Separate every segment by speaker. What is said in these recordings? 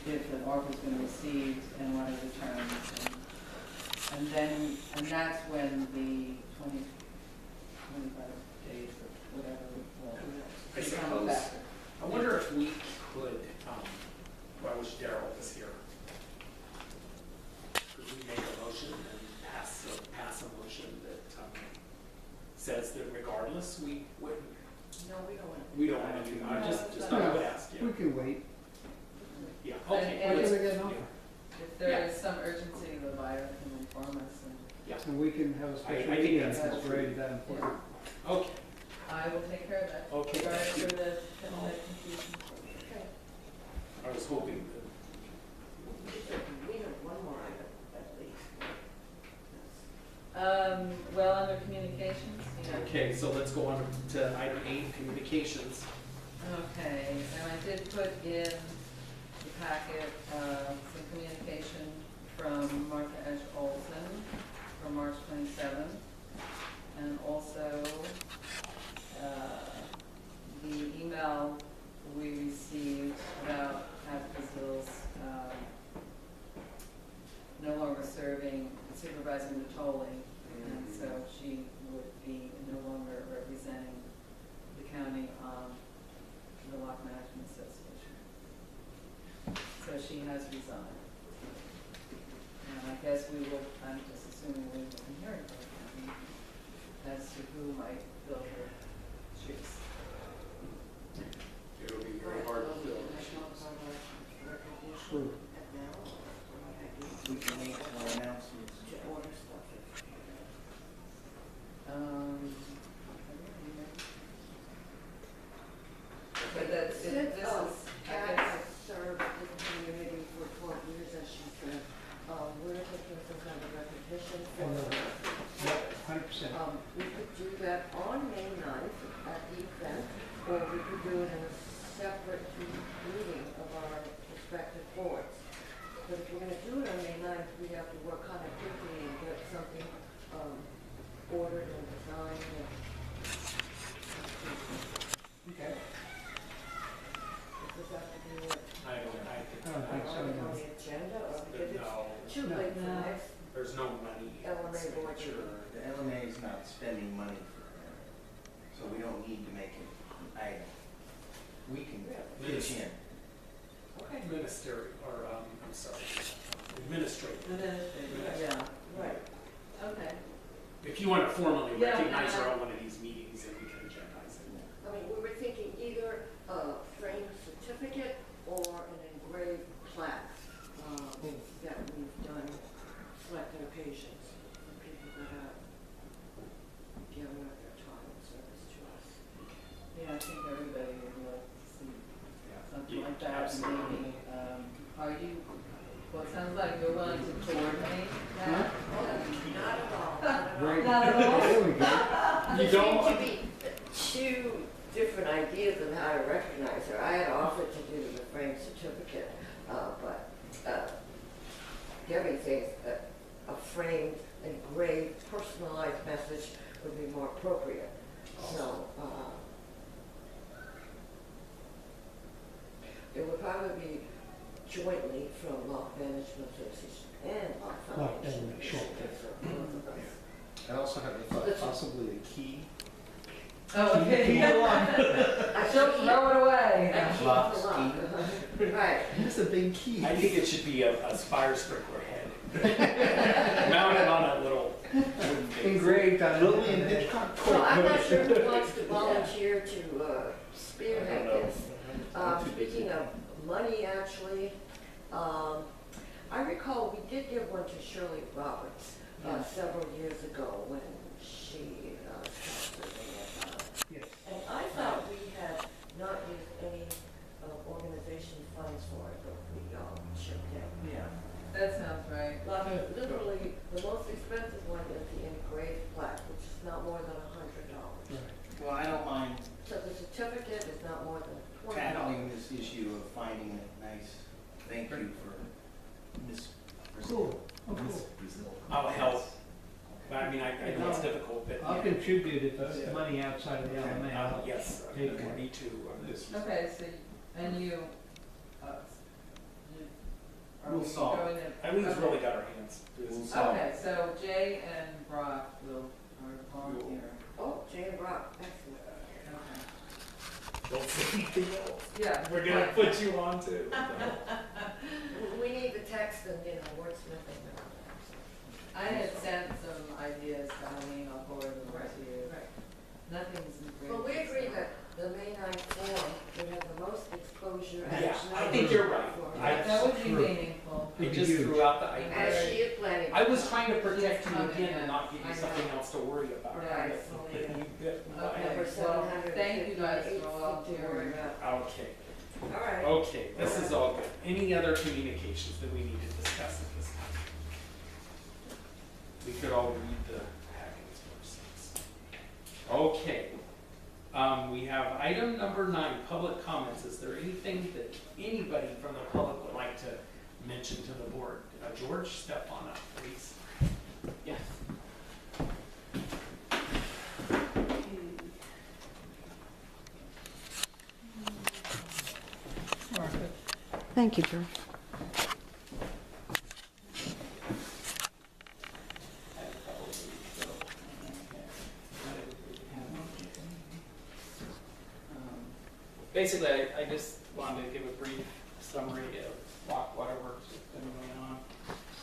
Speaker 1: if an offer's been received and what are the terms. And then, and that's when the 25 days or whatever will
Speaker 2: I
Speaker 1: become
Speaker 2: suppose.
Speaker 1: effective.
Speaker 2: I wonder if we could, well, I wish Daryl was here. Could we make a motion and pass a motion that says that regardless, we wouldn't.
Speaker 3: No, we don't want to.
Speaker 2: We don't want to do that. I just
Speaker 4: No,
Speaker 2: I would ask,
Speaker 4: We
Speaker 2: yeah.
Speaker 4: can wait.
Speaker 2: Yeah,
Speaker 1: And-
Speaker 2: okay.
Speaker 1: and
Speaker 2: let's-
Speaker 4: we get an offer.
Speaker 1: If there is some urgency, the buyer can inform us. And
Speaker 2: Yeah,
Speaker 4: And we can have a special
Speaker 2: I think
Speaker 4: meeting
Speaker 2: that's
Speaker 4: if it's
Speaker 2: appropriate.
Speaker 4: rated that important.
Speaker 2: okay.
Speaker 1: I will take care of that.
Speaker 2: Okay,
Speaker 1: Sorry
Speaker 2: thank you.
Speaker 1: for the confusion.
Speaker 3: Okay.
Speaker 2: I was hoping that.
Speaker 3: We have one more item at least.
Speaker 1: Well, under communications, yeah.
Speaker 2: Okay, so let's go on to item 8, communications.
Speaker 1: Okay, and I did put in the packet some communication from Martha Esch Olson from March 27th, and also the email we received about Advocates no longer supervising the tolling, and so she would be no longer representing the county on the Locke Management Association. So she has resigned. And I guess I'm just assuming we will inherit her county as to who might fill her shoes.
Speaker 2: It'll be very hard to fill.
Speaker 4: True.
Speaker 5: We can make more announcements.
Speaker 3: To order stuff.
Speaker 1: But that's, this
Speaker 3: Since,
Speaker 1: is, I
Speaker 3: Kat
Speaker 1: guess,
Speaker 3: has served in the community for 12 years, as she said, we're looking for some kind of recognition for her.
Speaker 4: Yep, 100%.
Speaker 3: We could do that on May 9th at the event, or we could do it in a separate meeting of our respective boards. But if we're going to do it on May 9th, we have to work kind of quickly and get something ordered and designed.
Speaker 4: Okay.
Speaker 3: Does this have to be what?
Speaker 2: I don't
Speaker 4: think so,
Speaker 3: on
Speaker 4: no.
Speaker 3: the agenda, or because it's
Speaker 2: No,
Speaker 3: too late for
Speaker 1: No.
Speaker 3: next?
Speaker 2: there's no money.
Speaker 3: LMA board.
Speaker 2: expenditure.
Speaker 5: The LMA is not spending money for it, so we don't need to make it an item. We can pitch in.
Speaker 3: Okay.
Speaker 2: Ministerial, or, I'm sorry, administrative.
Speaker 1: yeah,
Speaker 3: Right.
Speaker 1: okay.
Speaker 2: If you want to formally
Speaker 1: Yeah,
Speaker 2: recognize her
Speaker 1: yeah.
Speaker 2: on one of these meetings, then we can agendize it.
Speaker 3: I mean, we were thinking either a framed certificate or an engraved plaque that we've done selected occasions for people that have given up their time and service to us.
Speaker 1: Yeah, I think everybody would like to see something
Speaker 2: Yeah,
Speaker 1: like that, and
Speaker 2: absolutely.
Speaker 1: maybe, are you, well, it sounds like you're willing to coordinate that?
Speaker 3: Not at all. Not at all.
Speaker 4: Great.
Speaker 1: Not at all.
Speaker 4: There we go.
Speaker 2: You
Speaker 3: There
Speaker 2: don't
Speaker 3: seem to be two different ideas of how to recognize her. I had offered to do the framed certificate, but Debbie thinks that a framed, engraved, personalized message would be more appropriate. So, it would probably be jointly from Locke Management Association and Locke
Speaker 4: Locke
Speaker 3: Foundation.
Speaker 4: Management, sure.
Speaker 3: So both of us.
Speaker 6: I also have a thought, possibly a key.
Speaker 1: Oh, okay.
Speaker 3: I
Speaker 1: She'll
Speaker 3: keep-
Speaker 1: throw it away.
Speaker 3: I keep
Speaker 5: Lock's
Speaker 3: the lock. Right.
Speaker 6: That's a big key.
Speaker 2: I think it should be a fire sprinkler head. Mounted on a little wooden base.
Speaker 4: Engraved on
Speaker 6: Lillian
Speaker 4: it.
Speaker 6: Hitchcock.
Speaker 3: So I'm not sure who wants to volunteer to spearhead this. Speaking of money, actually, I recall we did give one to Shirley Roberts several years ago when she stopped serving as
Speaker 4: Yes.
Speaker 3: and I thought we had not used any organization funds for it, but we chipped in.
Speaker 5: Yeah.
Speaker 1: That sounds right.
Speaker 3: Literally, the most expensive one is the engraved plaque, which is not more than $100.
Speaker 5: Well, I don't mind
Speaker 3: So the certificate is not more than $20.
Speaker 5: tackling this issue of finding a nice thank you for Miss Brazil.
Speaker 4: Cool. Oh,
Speaker 5: Miss
Speaker 4: cool.
Speaker 5: Brazil.
Speaker 2: I'll help. But I mean, I know it's difficult, but.
Speaker 4: I'll
Speaker 2: yeah.
Speaker 4: contribute if it's money outside of the LMA. I'll
Speaker 2: Yes,
Speaker 4: take it.
Speaker 2: me too.
Speaker 1: Okay, so, and you,
Speaker 2: We'll solve.
Speaker 1: Going to-
Speaker 2: Eileen's
Speaker 1: okay.
Speaker 2: really got her hands.
Speaker 1: Okay, so Jay and Brock are volunteer.
Speaker 3: Oh, Jay and Brock, excellent.
Speaker 1: Okay.
Speaker 2: Don't say anything else.
Speaker 1: Yeah.
Speaker 2: We're gonna put you on too.
Speaker 3: We need the text and, wordsmithing and all that.
Speaker 1: I had sent some ideas to Heine, I'll forward them to you.
Speaker 3: Right.
Speaker 1: Nothing's great.
Speaker 3: Well, we agree that the May 9th forum would have the most exposure and
Speaker 2: Yeah,
Speaker 3: it's
Speaker 2: I
Speaker 3: not
Speaker 2: think you're right.
Speaker 3: for-
Speaker 1: That would be meaningful.
Speaker 2: I just threw out the idea.
Speaker 3: As she is planning.
Speaker 2: I was trying to protect
Speaker 1: She's
Speaker 2: you
Speaker 1: coming,
Speaker 2: again
Speaker 1: yeah.
Speaker 2: and not give you
Speaker 1: I
Speaker 2: something
Speaker 1: know.
Speaker 2: else to worry about.
Speaker 1: Right. Okay,
Speaker 3: Number
Speaker 1: well,
Speaker 3: 758
Speaker 1: thank you guys for
Speaker 3: to worry
Speaker 1: volunteering.
Speaker 3: about.
Speaker 2: Okay,
Speaker 3: All right.
Speaker 2: okay, this is all good. Any other communications that we need to discuss at this time? We could all read the packets first. Okay. We have item number 9, public comments. Is there anything that anybody from the public would like to mention to the board? George, step on up, please. Yes.
Speaker 7: Thank you, George.
Speaker 8: Basically, I just wanted to give a brief summary of Locke Waterworks, what's been going on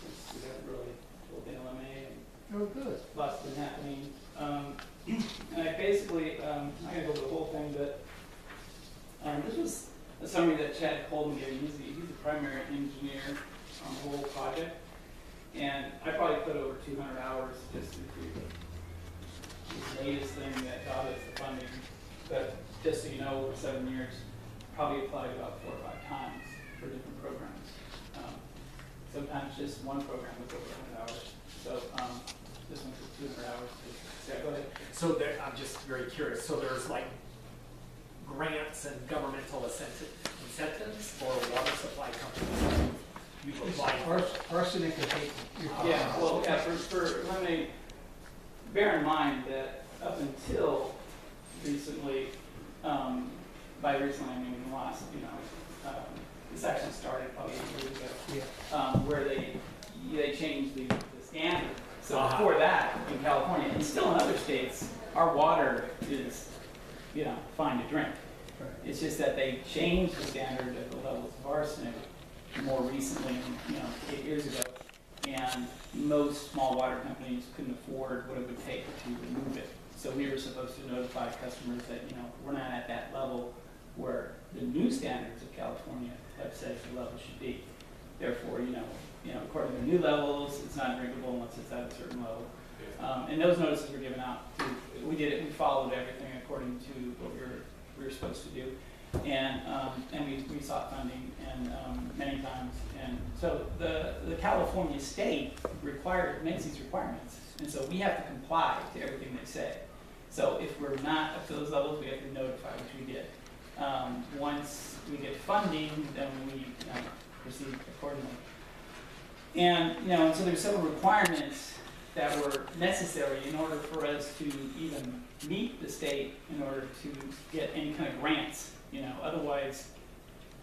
Speaker 8: since we haven't really told the LMA and
Speaker 4: Oh, good.
Speaker 8: lots been happening. And I basically, I'm not gonna go over the whole thing, but this was a summary that Chad Colton gave me. He's the primary engineer on the whole project. And I probably put over 200 hours just into the latest thing that got us the funding. But just so you know, over 7 years, probably applied about 4 or 5 times for different programs. Sometimes just one program was over 100 hours. So this one took 200 hours. Yeah, go ahead.
Speaker 2: So there, I'm just very curious. So there's like grants and governmental incentives for water supply companies. You've applied for.
Speaker 4: Arsenic is your
Speaker 8: Yeah, well, yeah, let me bear in mind that up until recently, by recently I mean in the last, this actually started probably 8 years ago, where they changed the standard. So before that, in California, and still in other states, our water is, fine to drink.
Speaker 4: Right.
Speaker 8: It's just that they changed the standard of the levels of arsenic more recently, 8 years ago, and most small water companies couldn't afford what it would take to remove it. So we were supposed to notify customers that, we're not at that level where the new standards of California have said the level should be. Therefore, according to the new levels, it's not drinkable unless it's at a certain level. And those notices were given out. We did it. We followed everything according to what we were supposed to do, and we sought funding and many times. And so the California state makes these requirements, and so we have to comply to everything they say. So if we're not up to those levels, we have to notify, which we did. Once we get funding, then we proceed accordingly. And so there's several requirements that were necessary in order for us to even meet the state in order to get any kind of grants. Otherwise,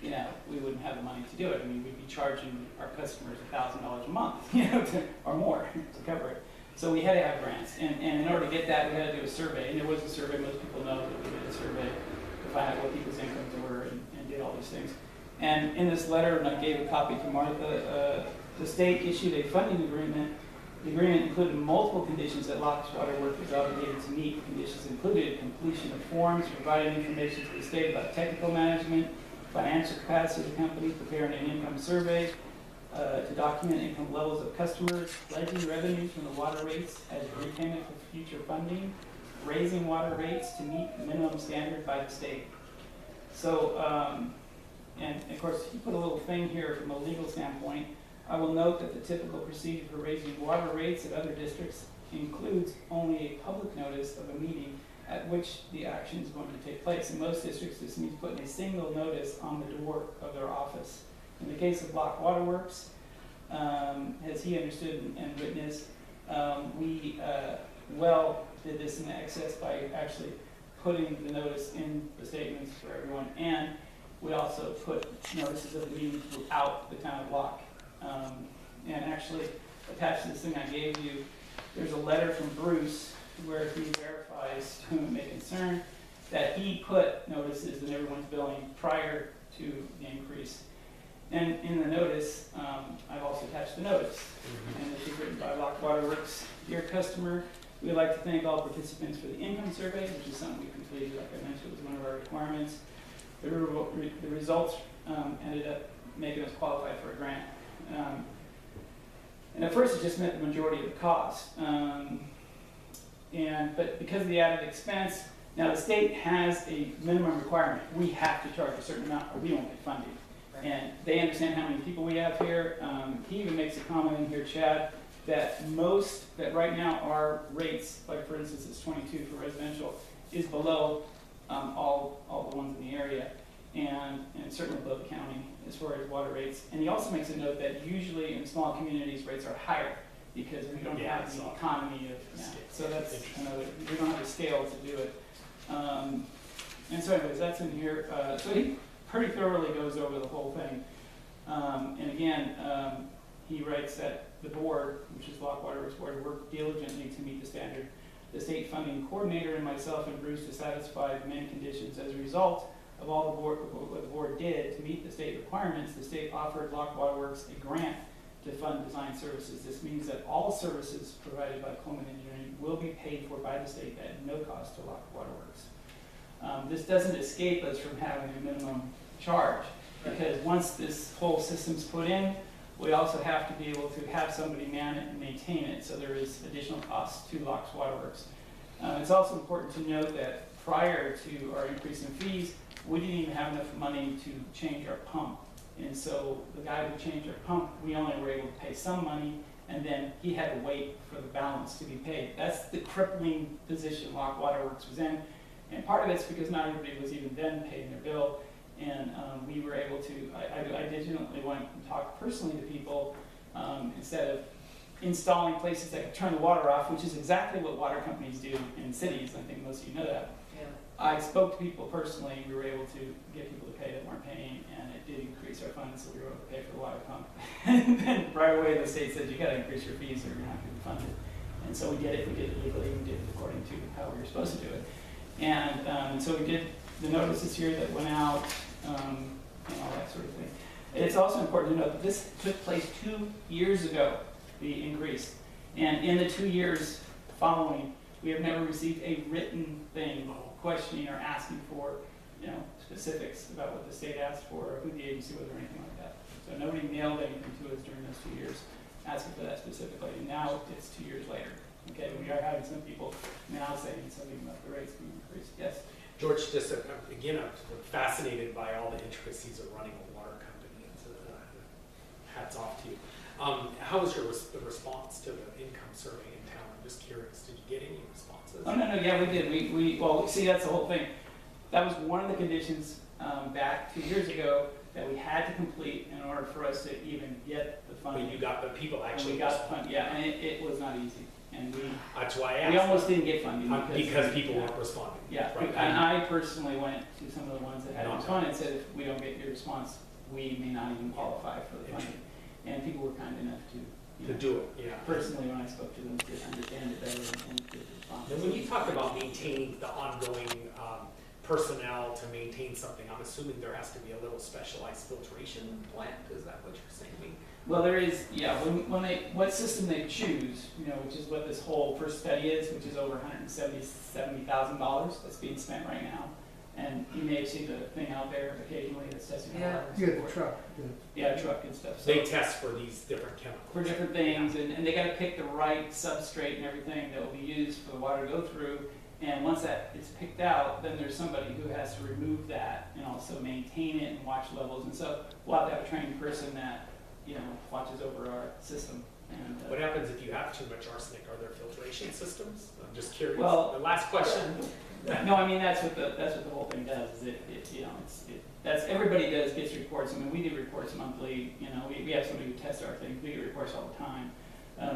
Speaker 8: we wouldn't have the money to do it. I mean, we'd be charging our customers $1,000 a month, or more to cover it. So we had to have grants, and in order to get that, we had to do a survey. And there was a survey. Most people know that we did a survey to find out what people's incomes were and did all these things. And in this letter, and I gave a copy to Martha, the state issued a funding agreement. The agreement included multiple conditions that Locke Waterworks was obligated to meet. The conditions included completion of forms, providing information to the state about technical management, financial capacity of the company, preparing an income survey to document income levels of customers, pledging revenues from the water rates as repayment for future funding, raising water rates to meet the minimum standard by the state. So, and of course, he put a little thing here from a legal standpoint. I will note that the typical procedure for raising water rates at other districts includes only a public notice of a meeting at which the action is going to take place. In most districts, this means putting a single notice on the door of their office. In the case of Locke Waterworks, as he understood and witnessed, we did this in excess by actually putting the notice in the statements for everyone, and we also put notices of the meeting throughout the town of Locke. And actually, attached to this thing I gave you, there's a letter from Bruce where he verifies, to whom it may concern, that he put notices in everyone's billing prior to the increase. And in the notice, I've also attached the notice. And this is written by Locke Waterworks. Dear customer, we'd like to thank all participants for the income survey, which is something we completed, like I mentioned, was one of our requirements. The results ended up making us qualify for a grant. And at first it just meant the majority of the cost. But because of the added expense, now the state has a minimum requirement. We have to charge a certain amount or we won't get funding. And they understand how many people we have here. He even makes a comment in here, Chad, that right now our rates, like for instance it's 22 for residential, is below all the ones in the area. And certainly below the county as far as water rates. And he also makes a note that usually in small communities rates are higher because we don't have the economy of, so that's another, we don't have the scale to do it. And so anyways, that's in here. So he pretty thoroughly goes over the whole thing. And again, he writes that the board, which is Locke Waterworks Board, worked diligently to meet the standard. The state funding coordinator and myself and Bruce to satisfy the main conditions. As a result of all what the board did to meet the state requirements, the state offered Locke Waterworks a grant to fund design services. This means that all services provided by Coleman Engineering will be paid for by the state at no cost to Locke Waterworks. This doesn't escape us from having a minimum charge, because once this whole system's put in, we also have to be able to have somebody man it and maintain it, so there is additional costs to Locke Waterworks. It's also important to note that prior to our increase in fees, we didn't even have enough money to change our pump. And so the guy who changed our pump, we only were able to pay some money, and then he had to wait for the balance to be paid. That's the crippling position Locke Waterworks was in. And part of it's because not everybody was even then paying their bill. And we were able to, I diligently went and talked personally to people instead of installing places that could turn the water off, which is exactly what water companies do in cities. I think most of you know that.
Speaker 1: Yeah.
Speaker 8: I spoke to people personally, and we were able to get people to pay that weren't paying, and it did increase our funds, so we were able to pay for the water pump. And then right away the state said, you got to increase your fees or you're not going to be funded. And so we did it legally, we did it according to how we were supposed to do it. And so we did the notices here that went out, and all that sort of thing. It's also important to note that this took place 2 years ago, the increase. And in the 2 years following, we have never received a written thing questioning or asking for, specifics about what the state asked for, or who the agency was, or anything like that. So nobody mailed anything to us during those 2 years asking for that specifically. And now it's 2 years later. Okay, we are having some people now saying something about the rates being increased. Yes?
Speaker 9: George, just again, I'm fascinated by all the intricacies of running a water company. And so, hats off to you. How was your response to the income survey in town? I'm just curious. Did you get any responses?
Speaker 8: Oh, no, yeah, we did. Well, see, that's the whole thing. That was one of the conditions back 2 years ago that we had to complete in order for us to even get the funding.
Speaker 9: But people actually
Speaker 8: got the funding, yeah, and it was not easy. And
Speaker 9: that's why I asked.
Speaker 8: We almost didn't get funding
Speaker 9: because people weren't responding.
Speaker 8: Yeah, right. And I personally went to some of the ones that had responded and said, if we don't get your response, we may not even qualify for the funding. And people were kind enough to
Speaker 9: do it. Yeah.
Speaker 8: Personally, when I spoke to them, to understand it better and to respond.
Speaker 9: And when you talk about maintaining the ongoing personnel to maintain something, I'm assuming there has to be a little specialized filtration plant. Is that what you're saying?
Speaker 8: Well, there is, yeah. What system they choose, which is what this whole first study is, which is over $170,000 that's being spent right now. And you may have seen the thing out there occasionally that's testing the water.
Speaker 4: Yeah, the truck.
Speaker 8: Yeah, truck and stuff. So
Speaker 9: they test for these different chemicals.
Speaker 8: For different things, and they got to pick the right substrate and everything that will be used for the water to go through. And once that is picked out, then there's somebody who has to remove that and also maintain it and watch levels. And so we'll have to have a trained person that watches over our system. And,
Speaker 9: what happens if you have too much arsenic? Are there filtration systems? I'm just curious.
Speaker 8: Well,
Speaker 9: the last question.
Speaker 8: No, I mean that's what the whole thing does. Is that's everybody gets reports. I mean, we do reports monthly. We have somebody who tests our things. We get reports all the time.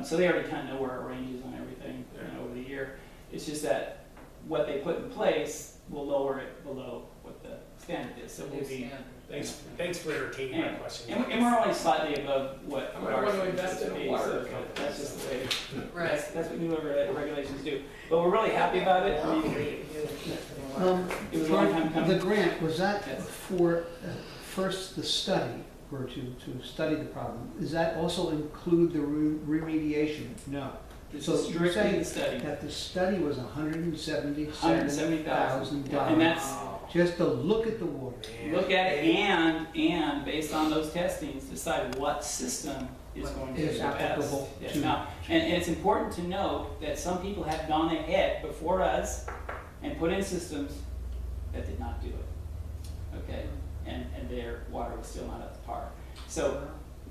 Speaker 8: So they already kind of know where our range is on everything over the year. It's just that what they put in place will lower it below what the standard is, so we'll be.
Speaker 9: Thanks for entertaining my question.
Speaker 8: And we're only slightly above what
Speaker 2: I
Speaker 8: our
Speaker 2: want to invest
Speaker 8: supposed
Speaker 2: in
Speaker 8: to
Speaker 2: a
Speaker 8: be,
Speaker 2: water
Speaker 8: so
Speaker 2: company.
Speaker 8: that's just the way,
Speaker 1: Right.
Speaker 8: that's what new regulations do. But we're really happy about it. I mean, it was a long time coming.
Speaker 4: The grant, was that
Speaker 8: Yes.
Speaker 4: for, first the study, or to study the problem? Does that also include the remediation? No.
Speaker 8: This
Speaker 4: So
Speaker 8: is
Speaker 4: you're
Speaker 8: strictly
Speaker 4: saying
Speaker 8: the study.
Speaker 4: that the study was
Speaker 8: $170,000.
Speaker 4: $177,000.
Speaker 8: And that's,
Speaker 4: Just to look at the water.
Speaker 8: look at it and based on those testings, decide what system is going to be
Speaker 4: Is
Speaker 8: the best.
Speaker 4: applicable
Speaker 8: Yes.
Speaker 4: to-
Speaker 8: Now, and it's important to note that some people have gone ahead before us and put in systems that did not do it. Okay? And their water was still not up to par. So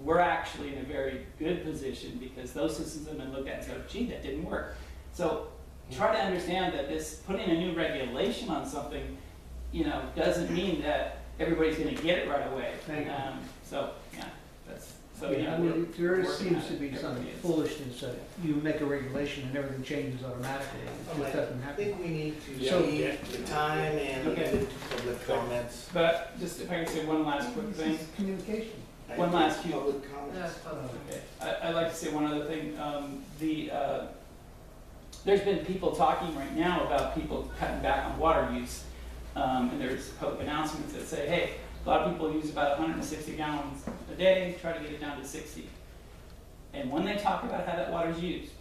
Speaker 8: we're actually in a very good position because those systems have been looked at and said, gee, that didn't work. So try to understand that this, putting a new regulation on something, doesn't mean that everybody's gonna get it right away.
Speaker 4: Thank you.
Speaker 8: So, yeah, that's, so,
Speaker 4: I mean, there
Speaker 8: working
Speaker 4: seems
Speaker 8: on
Speaker 4: to
Speaker 8: it.
Speaker 4: be some
Speaker 8: Everybody is.
Speaker 4: foolishness that you make a regulation and everything changes automatically. It just doesn't
Speaker 5: I
Speaker 4: happen.
Speaker 5: think we need to
Speaker 4: So-
Speaker 5: take the time and
Speaker 8: Okay.
Speaker 5: get into public comments.
Speaker 8: But just if I can say one last quick thing.
Speaker 4: Communication.
Speaker 8: One last cue.
Speaker 5: Public
Speaker 1: Yeah,
Speaker 5: comments.
Speaker 1: public.
Speaker 8: Okay, I'd like to say one other thing. There's been people talking right now about people cutting back on water use. And there's public announcements that say, hey, a lot of people use about 160 gallons a day, try to get it down to 60. And when they talk about how that water is used,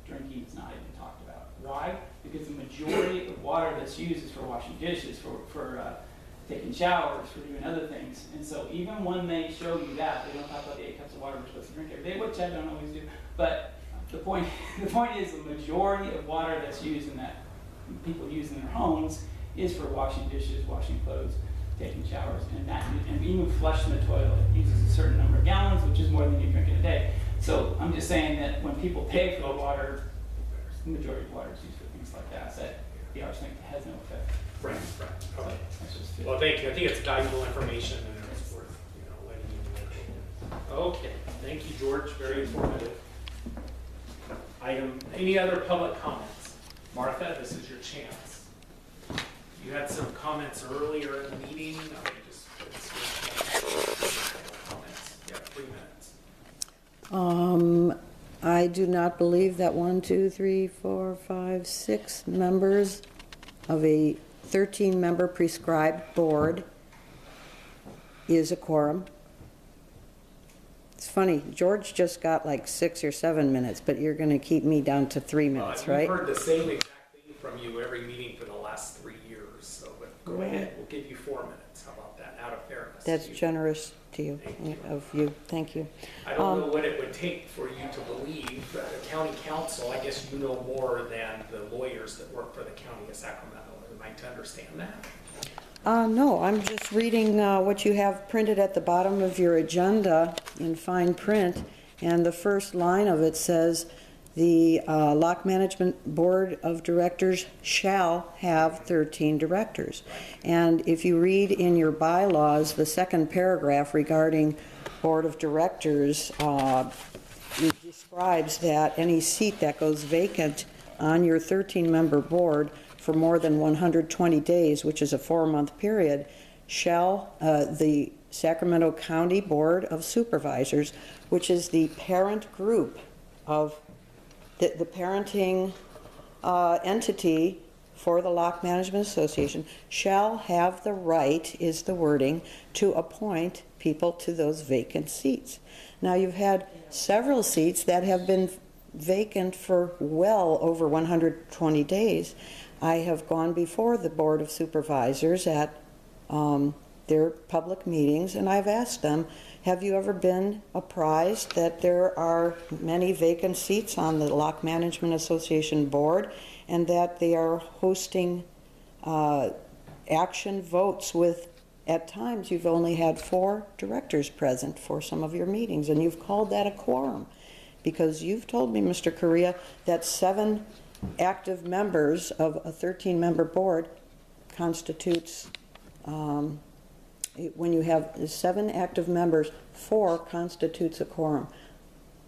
Speaker 8: drinking is not even talked about. Why? Because the majority of water that's used is for washing dishes, for taking showers, for doing other things. And so even when they show you that, they don't talk about the 8 cups of water we're supposed to drink every day, which I don't always do. But the point is the majority of water that's used in that people use in their homes is for washing dishes, washing clothes, taking showers, and even flushing the toilet uses a certain number of gallons, which is more than you drink in a day. So I'm just saying that when people pay for the water, the majority of water is used for things like that the arsenic has no effect.
Speaker 9: Right, okay.
Speaker 8: That's just it.
Speaker 9: Well, thank you. I think it's valuable information and it's worth, letting you know. Okay, thank you, George. Very informative. Any other public comments? Martha, this is your chance. You had some comments earlier in the meeting. Comments. You have 3 minutes.
Speaker 7: I do not believe that 1, 2, 3, 4, 5, 6 members of a 13-member prescribed board is a quorum. It's funny, George just got like 6 or 7 minutes, but you're going to keep me down to 3 minutes, right?
Speaker 9: We've heard the same exact thing from you every meeting for the last 3 years. So, but go ahead. We'll give you 4 minutes. How about that? Out of fairness.
Speaker 7: That's
Speaker 9: to you.
Speaker 7: generous to you, of you. Thank you.
Speaker 9: I don't know what it would take for you to believe that the county council, I guess you know more than the lawyers that work for the county of Sacramento. Am I to understand that?
Speaker 7: No, I'm just reading what you have printed at the bottom of your agenda in fine print, and the first line of it says, the Locke Management Board of Directors shall have 13 directors. And if you read in your bylaws, the second paragraph regarding Board of Directors, it describes that any seat that goes vacant on your 13-member board for more than 120 days, which is a 4-month period, shall the Sacramento County Board of Supervisors, which is the parent group of the parenting entity for the Locke Management Association, shall have the right, is the wording, to appoint people to those vacant seats. Now, you've had several seats that have been vacant for well over 120 days. I have gone before the Board of Supervisors at their public meetings, and I've asked them, have you ever been apprised that there are many vacant seats on the Locke Management Association board, and that they are hosting action votes with, at times, you've only had 4 directors present for some of your meetings, and you've called that a quorum? Because you've told me, Mr. Correia, that 7 active members of a 13-member board constitutes, when you have 7 active members, 4 constitutes a quorum.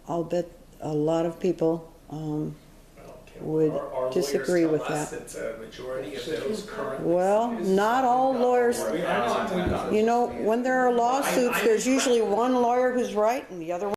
Speaker 7: I'll bet a lot of people would
Speaker 9: Our lawyers
Speaker 7: disagree
Speaker 9: tell
Speaker 7: with
Speaker 9: us
Speaker 7: that.
Speaker 9: It's a majority of those currently.
Speaker 7: Well, not all lawyers,
Speaker 2: I know,
Speaker 7: you know, when there are lawsuits, there's usually one lawyer who's right and the other one